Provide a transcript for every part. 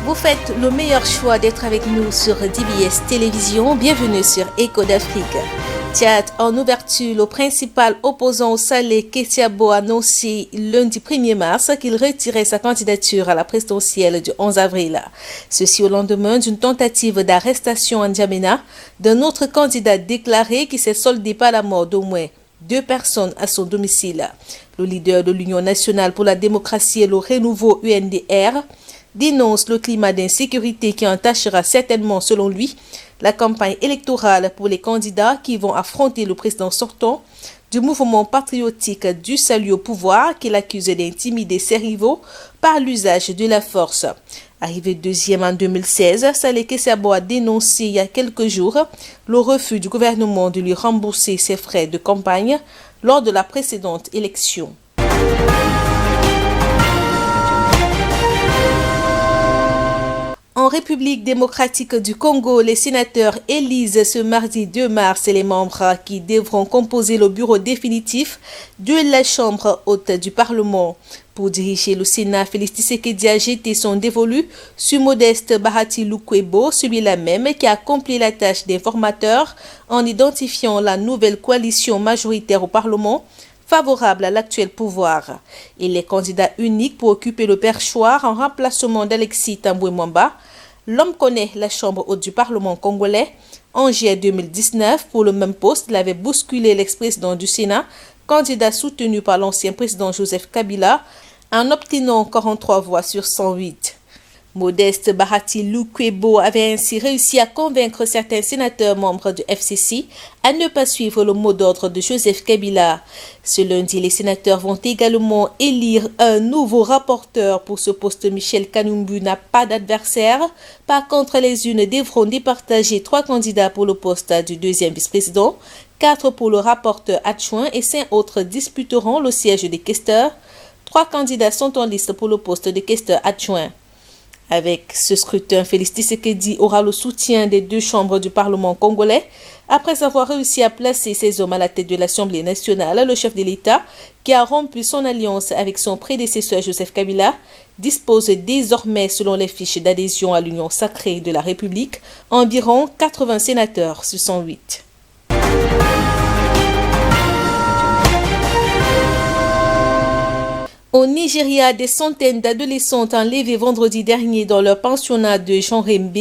Vous faites le meilleur choix d'être avec nous sur DBS Télévision. Bienvenue sur Écho d'Afrique. Tchad, en ouverture, le principal opposant au Saleh Kessiabo a annoncé lundi 1er mars qu'il retirait sa candidature à la présidentielle du 11 avril. Ceci au lendemain d'une tentative d'arrestation en N'Djamena d'un autre candidat déclaré qui s'est soldé par la mort d'au moins 2 personnes à son domicile. Le leader de l'Union nationale pour la démocratie et le renouveau UNDR dénonce le climat d'insécurité qui entachera certainement, selon lui, la campagne électorale pour les candidats qui vont affronter le président sortant du mouvement patriotique du salut au pouvoir qu'il accuse d'intimider ses rivaux par l'usage de la force. Arrivé deuxième en 2016, Saleh Kessiabo a dénoncé il y a quelques jours le refus du gouvernement de lui rembourser ses frais de campagne lors de la précédente élection. En République démocratique du Congo, les sénateurs élisent ce mardi 2 mars les membres qui devront composer le bureau définitif de la Chambre haute du Parlement. Pour diriger le Sénat, Félix Tshisekedi a jeté son dévolu sur Modeste Bahati Lukwebo, celui-là même qui a accompli la tâche d'informateur en identifiant la nouvelle coalition majoritaire au Parlement favorable à l'actuel pouvoir. Il est candidat unique pour occuper le perchoir en remplacement d'Alexis Tambwe Mwamba. L'homme connaît la Chambre haute du Parlement congolais. En juillet 2019, pour le même poste, il avait bousculé l'ex-président du Sénat, candidat soutenu par l'ancien président Joseph Kabila, en obtenant 43 voix sur 108. Modeste Bahati Lukwebo avait ainsi réussi à convaincre certains sénateurs membres du FCC à ne pas suivre le mot d'ordre de Joseph Kabila. Ce lundi, les sénateurs vont également élire un nouveau rapporteur pour ce poste. Michel Kanumbu n'a pas d'adversaire. Par contre, les unes devront départager 3 candidats pour le poste du deuxième vice-président, 4 pour le rapporteur adjoint et 5 autres disputeront le siège des questeurs. 3 candidats sont en liste pour le poste de questeur adjoint. Avec ce scrutin, Félix Tshisekedi aura le soutien des 2 chambres du Parlement congolais. Après avoir réussi à placer ses hommes à la tête de l'Assemblée nationale, le chef de l'État, qui a rompu son alliance avec son prédécesseur Joseph Kabila, dispose désormais, selon les fiches d'adhésion à l'Union sacrée de la République, environ 80 sénateurs sur 108. Au Nigeria, des centaines d'adolescentes enlevées vendredi dernier dans leur pensionnat de Janrembe,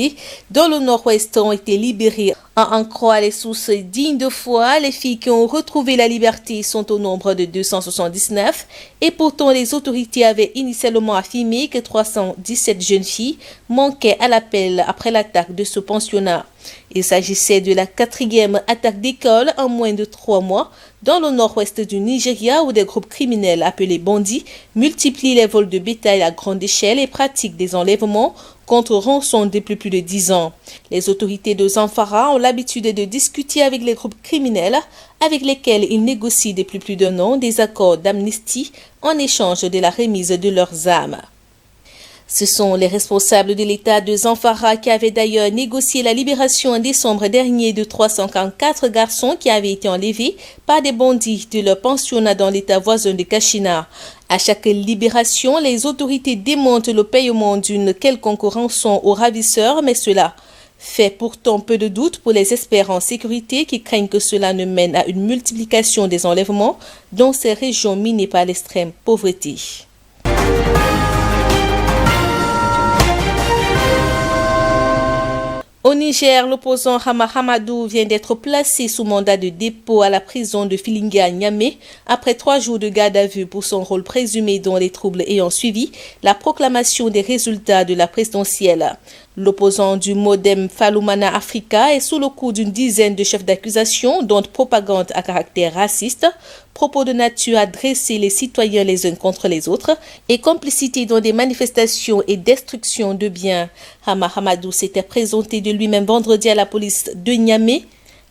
dans le nord-ouest, ont été libérées. À en croire les sources dignes de foi, les filles qui ont retrouvé la liberté sont au nombre de 279 et pourtant les autorités avaient initialement affirmé que 317 jeunes filles manquaient à l'appel après l'attaque de ce pensionnat. Il s'agissait de la 4e attaque d'école en moins de 3 mois dans le nord-ouest du Nigeria où des groupes criminels appelés bandits multiplient les vols de bétail à grande échelle et pratiquent des enlèvements contre rançon depuis plus de 10 ans. Les autorités de Zamfara ont l'habitude de discuter avec les groupes criminels avec lesquels ils négocient depuis plus d'1 an des accords d'amnistie en échange de la remise de leurs armes. Ce sont les responsables de l'État de Zamfara qui avaient d'ailleurs négocié la libération en décembre dernier de 344 garçons qui avaient été enlevés par des bandits de leur pensionnat dans l'État voisin de Kachina. À chaque libération, les autorités démontent le paiement d'une quelconque rançon aux ravisseurs, mais cela fait pourtant peu de doute pour les experts en sécurité qui craignent que cela ne mène à une multiplication des enlèvements dans ces régions minées par l'extrême pauvreté. Au Niger, l'opposant Hama Hamadou vient d'être placé sous mandat de dépôt à la prison de Filingué à Niamey après 3 jours de garde à vue pour son rôle présumé dans les troubles ayant suivi la proclamation des résultats de la présidentielle. L'opposant du Modem Faloumana Africa est sous le coup d'une dizaine de chefs d'accusation, dont propagande à caractère raciste, propos de nature à dresser les citoyens les uns contre les autres et complicité dans des manifestations et destruction de biens. Hama Hamadou s'était présenté de lui-même vendredi à la police de Niamey.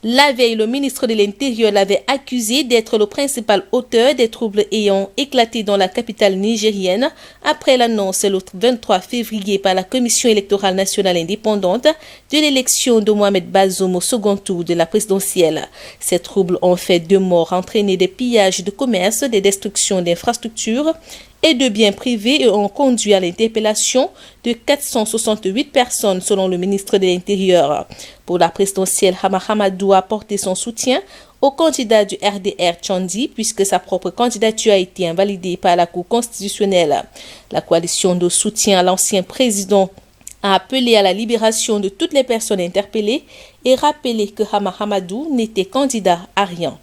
La veille, le ministre de l'Intérieur l'avait accusé d'être le principal auteur des troubles ayant éclaté dans la capitale nigérienne après l'annonce le 23 février par la Commission électorale nationale indépendante de l'élection de Mohamed Bazoum au second tour de la présidentielle. Ces troubles ont fait 2 morts, entraîné des pillages de commerce, des destructions d'infrastructures et de biens privés et ont conduit à l'interpellation de 468 personnes selon le ministre de l'Intérieur. Pour la présidentielle, Hama Amadou a apporté son soutien au candidat du RDR Tchandi puisque sa propre candidature a été invalidée par la Cour constitutionnelle. La coalition de soutien à l'ancien président a appelé à la libération de toutes les personnes interpellées et rappelé que Hama Amadou n'était candidat à rien.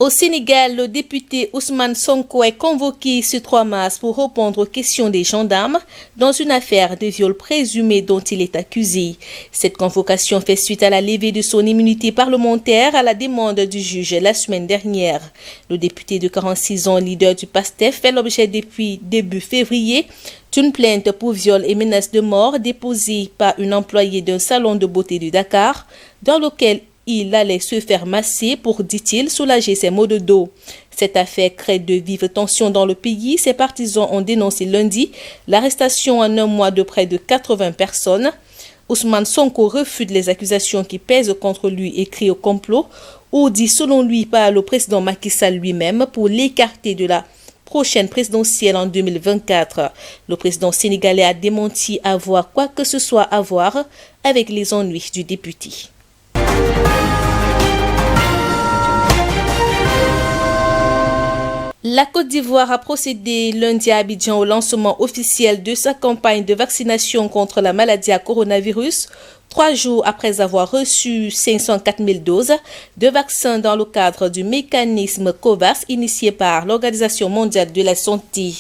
Au Sénégal, le député Ousmane Sonko est convoqué ce 3 mars pour répondre aux questions des gendarmes dans une affaire de viol présumé dont il est accusé. Cette convocation fait suite à la levée de son immunité parlementaire à la demande du juge la semaine dernière. Le député de 46 ans, leader du PASTEF, fait l'objet depuis début février d'une plainte pour viol et menace de mort déposée par une employée d'un salon de beauté de Dakar dans lequel il allait se faire masser pour, dit-il, soulager ses maux de dos. Cette affaire crée de vives tensions dans le pays. Ses partisans ont dénoncé lundi l'arrestation en un mois de près de 80 personnes. Ousmane Sonko refute les accusations qui pèsent contre lui et crie au complot, ou dit selon lui par le président Macky Sall lui-même pour l'écarter de la prochaine présidentielle en 2024. Le président sénégalais a démenti avoir quoi que ce soit à voir avec les ennuis du député. La Côte d'Ivoire a procédé lundi à Abidjan au lancement officiel de sa campagne de vaccination contre la maladie à coronavirus, 3 jours après avoir reçu 504 000 doses de vaccins dans le cadre du mécanisme COVAX initié par l'Organisation mondiale de la santé.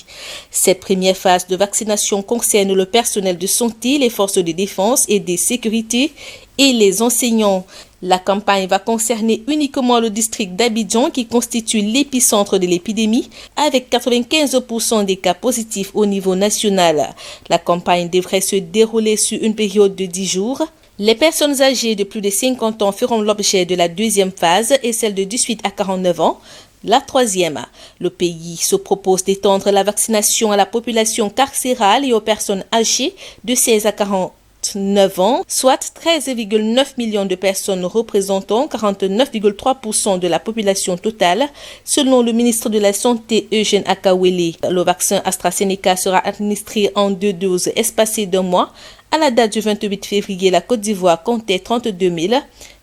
Cette première phase de vaccination concerne le personnel de santé, les forces de défense et de sécurité et les enseignants. La campagne va concerner uniquement le district d'Abidjan qui constitue l'épicentre de l'épidémie avec 95% des cas positifs au niveau national. La campagne devrait se dérouler sur une période de 10 jours. Les personnes âgées de plus de 50 ans feront l'objet de la deuxième phase et celles de 18 à 49 ans. La troisième. Le pays se propose d'étendre la vaccination à la population carcérale et aux personnes âgées de 16 à 49 ans, soit 13,9 millions de personnes représentant 49,3% de la population totale, selon le ministre de la Santé Eugène Akawele. Le vaccin AstraZeneca sera administré en 2 doses espacées d'1 mois. À la date du 28 février, la Côte d'Ivoire comptait 32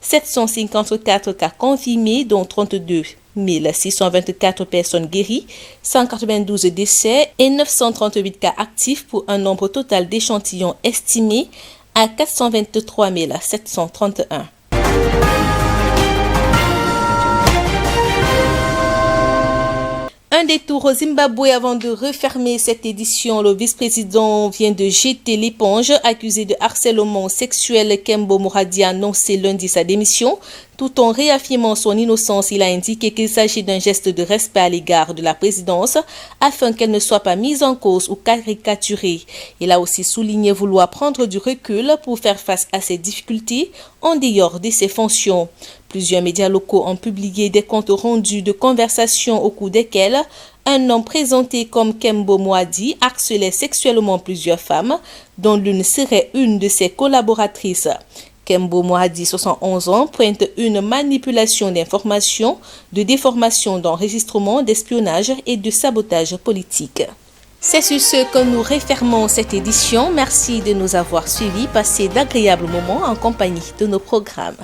754 cas confirmés, dont 32 624 personnes guéries, 192 décès et 938 cas actifs pour un nombre total d'échantillons estimé à 423 731. Un détour au Zimbabwe avant de refermer cette édition. Le vice-président vient de jeter l'éponge. Accusé de harcèlement sexuel, Kembo Moradi a annoncé lundi sa démission. Tout en réaffirmant son innocence, il a indiqué qu'il s'agit d'un geste de respect à l'égard de la présidence afin qu'elle ne soit pas mise en cause ou caricaturée. Il a aussi souligné vouloir prendre du recul pour faire face à ces difficultés en dehors de ses fonctions. Plusieurs médias locaux ont publié des comptes rendus de conversations au cours desquelles un homme présenté comme Kembo Moradi harcelait sexuellement plusieurs femmes, dont l'une serait une de ses collaboratrices. Kembo Moradi, 71 ans, pointe une manipulation d'informations, de déformation d'enregistrement, d'espionnage et de sabotage politique. C'est sur ce que nous refermons cette édition. Merci de nous avoir suivis. Passez d'agréables moments en compagnie de nos programmes.